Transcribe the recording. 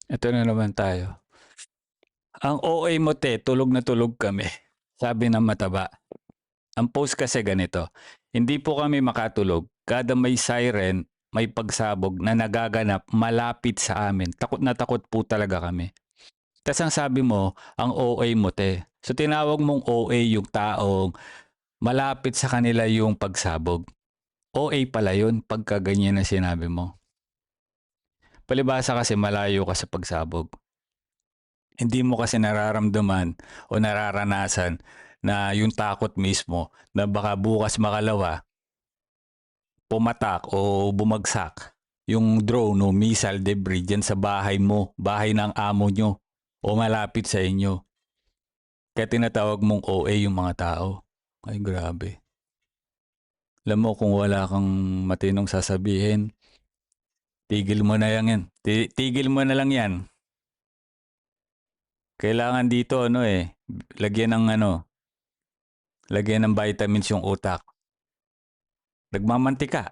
Ito na naman tayo. Ang OA mo te, tulog na tulog kami. Sabi ng mataba. Ang post kasi ganito, hindi po kami makatulog. Kada may siren, may pagsabog na nagaganap malapit sa amin. Takot na takot po talaga kami. Tapos ang sabi mo, ang OA mo te. So tinawag mong OA yung taong malapit sa kanila yung pagsabog. OA pala yun pagka ganyan na sinabi mo. Palibasa kasi malayo ka sa pagsabog. Hindi mo kasi nararamdaman o nararanasan na yung takot mismo na baka bukas makalawa, pumatak o bumagsak yung drone o missile debris dyan sa bahay mo, bahay ng amo nyo o malapit sa inyo. Kaya tinatawag mong OA yung mga tao. Ay grabe. Alam mo kung wala kang matinong sasabihin, tigil mo na yan. Tigil mo na lang yan. Kailangan dito lagyan ng lagyan ng vitamins yung utak. Nagmamantika.